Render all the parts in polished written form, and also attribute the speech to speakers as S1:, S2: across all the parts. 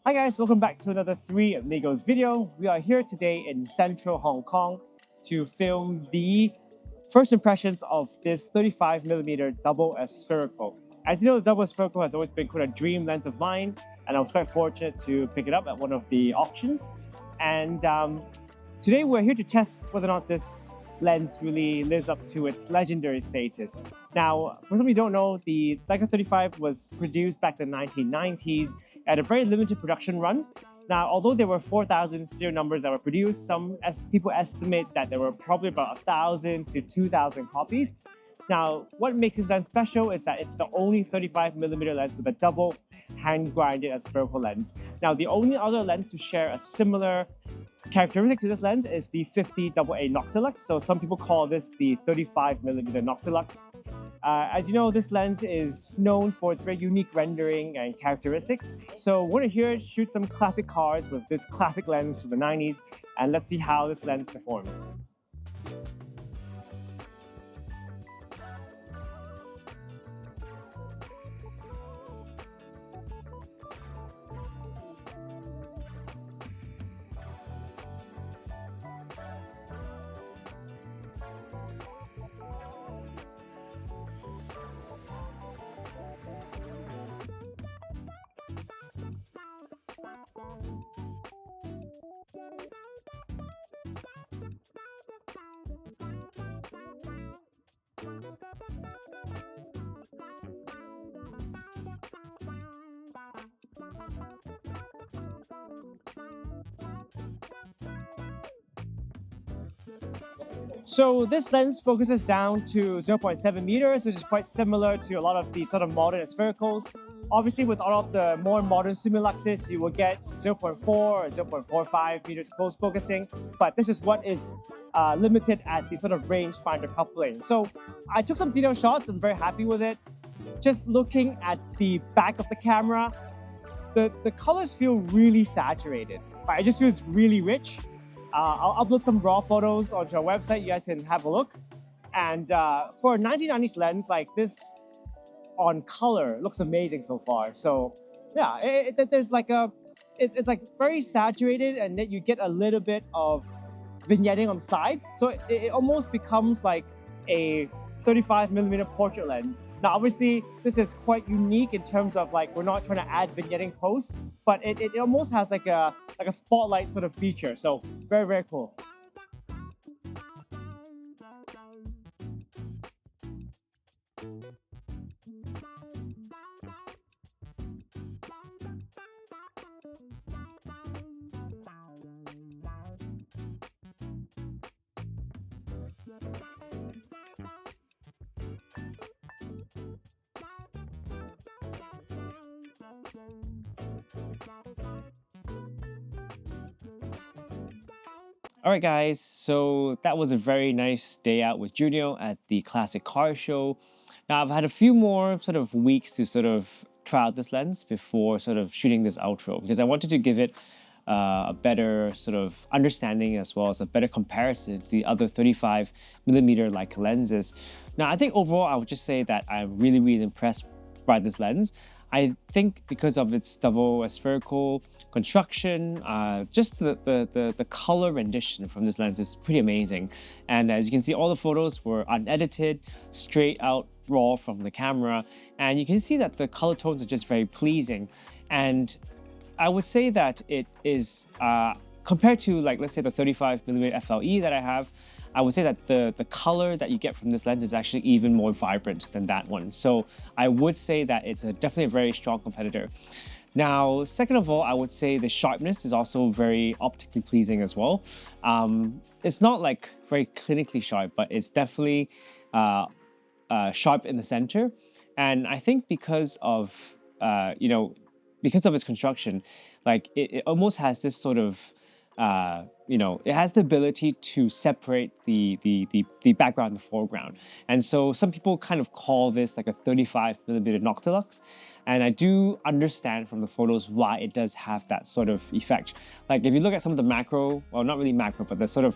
S1: Hi guys, welcome back to another 3 Amigos video. We are here today in central Hong Kong to film the first impressions of this 35mm double aspherical. As you know, the double aspherical has always been quite a dream lens of mine, and I was quite fortunate to pick it up at one of the auctions. And today we're here to test whether or not this lens really lives up to its legendary status. Now, for some of you who don't know, the Leica 35 was produced back in the 1990s at a very limited production run. Now, although there were 4,000 serial numbers that were produced, some people estimate that there were probably about 1,000 to 2,000 copies. Now, what makes this lens special is that it's the only 35mm lens with a double hand-grinded aspherical lens. Now, the only other lens to share a similar characteristic to this lens is the 50 AA Noctilux. So some people call this the 35mm Noctilux. As you know, this lens is known for its very unique rendering and characteristics. So we're going to here shoot some classic cars with this classic lens from the 90s, and let's see how this lens performs. So this lens focuses down to 0.7 meters, which is quite similar to a lot of the sort of modern sphericals. Obviously, with all of the more modern Sumiluxes, you will get 0.4 or 0.45 meters close focusing, but this is what is limited at the sort of rangefinder coupling. So I took some detailed shots. I'm very happy with it. Just looking at the back of the camera, the colors feel really saturated, but it just feels really rich. I'll upload some raw photos onto our website. You guys can have a look. And for a 1990s lens like this on color, looks amazing so far. So yeah, there's like it's like very saturated, and then you get a little bit of vignetting on the sides. So it almost becomes like a 35mm portrait lens. Now, obviously, this is quite unique in terms of like we're not trying to add vignetting post, but it almost has like a spotlight sort of feature. So very, very cool. All right, guys, so that was a very nice day out with Junior at the Classic Car Show. Now, I've had a few more sort of weeks to sort of try out this lens before sort of shooting this outro, because I wanted to give it a better sort of understanding as well as a better comparison to the other 35mm Leica lenses. Now, I think overall, I would just say that I'm really, really impressed by this lens. I think because of its double aspherical construction, just the color rendition from this lens is pretty amazing. And as you can see, all the photos were unedited, straight out raw from the camera. And you can see that the color tones are just very pleasing. And I would say that it is, compared to like, let's say the 35mm FLE that I have, I would say that the color that you get from this lens is actually even more vibrant than that one. So I would say that it's definitely a very strong competitor. Now, second of all, I would say the sharpness is also very optically pleasing as well. It's not like very clinically sharp, but it's definitely sharp in the center. And I think because of, because of its construction, like it almost has this sort of it has the ability to separate the background and the foreground. And so some people kind of call this like a 35mm Noctilux. And I do understand from the photos why it does have that sort of effect. Like if you look at some of the macro, well, not really macro, but the sort of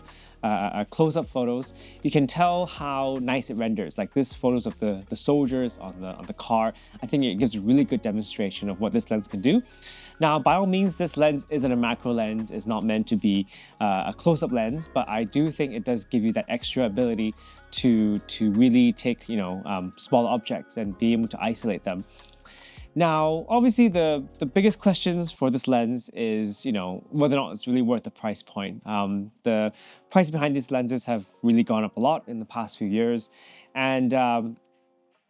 S1: close-up photos, you can tell how nice it renders. Like this photos of the soldiers on the car, I think it gives a really good demonstration of what this lens can do. Now, by all means, this lens isn't a macro lens. It's not meant to be a close-up lens, but I do think it does give you that extra ability to really take smaller objects and be able to isolate them. Now, obviously, the biggest questions for this lens is, whether or not it's really worth the price point. The price behind these lenses have really gone up a lot in the past few years. And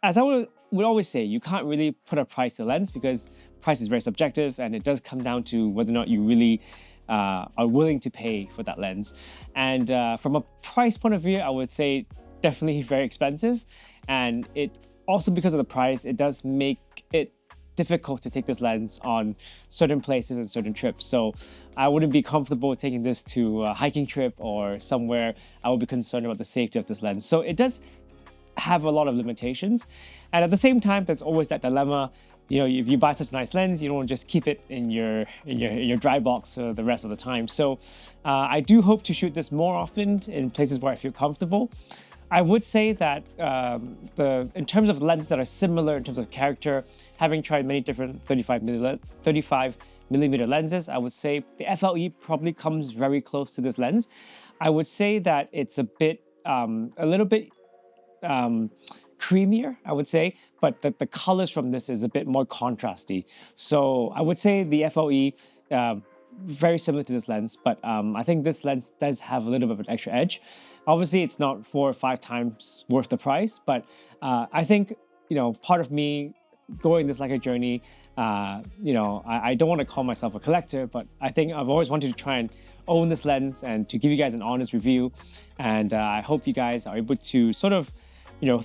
S1: as I would always say, you can't really put a price to the lens because price is very subjective, and it does come down to whether or not you really are willing to pay for that lens. And from a price point of view, I would say definitely very expensive. And it also, because of the price, it does make it difficult to take this lens on certain places and certain trips. So I wouldn't be comfortable taking this to a hiking trip or somewhere. I would be concerned about the safety of this lens. So it does have a lot of limitations. And at the same time, there's always that dilemma. If you buy such a nice lens, you don't want to just keep it in your dry box for the rest of the time. So I do hope to shoot this more often in places where I feel comfortable. I would say that in terms of lenses that are similar in terms of character, having tried many different 35mm lenses, I would say the FLE probably comes very close to this lens. I would say that it's a little bit creamier, I would say, but the colors from this is a bit more contrasty. So I would say the FLE, very similar to this lens, but I think this lens does have a little bit of an extra edge. Obviously, it's not 4 or 5 times worth the price, but I think, part of me going this Leica journey, I don't want to call myself a collector, but I think I've always wanted to try and own this lens and to give you guys an honest review. And I hope you guys are able to sort of,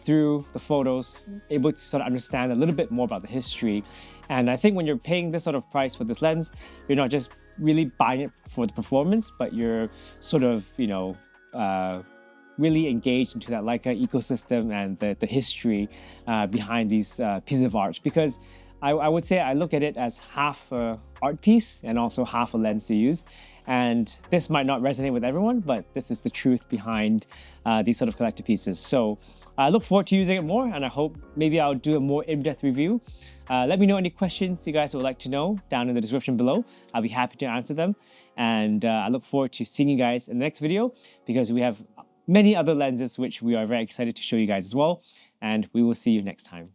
S1: through the photos, able to sort of understand a little bit more about the history. And I think when you're paying this sort of price for this lens, you're not just really buying it for the performance, but you're sort of, really engaged into that Leica ecosystem and the history behind these pieces of art. Because I would say I look at it as half an art piece and also half a lens to use. And this might not resonate with everyone, but this is the truth behind these sort of collector pieces. So I look forward to using it more, and I hope maybe I'll do a more in-depth review. Let me know any questions you guys would like to know down in the description below. I'll be happy to answer them. And I look forward to seeing you guys in the next video, because we have many other lenses which we are very excited to show you guys as well. And we will see you next time.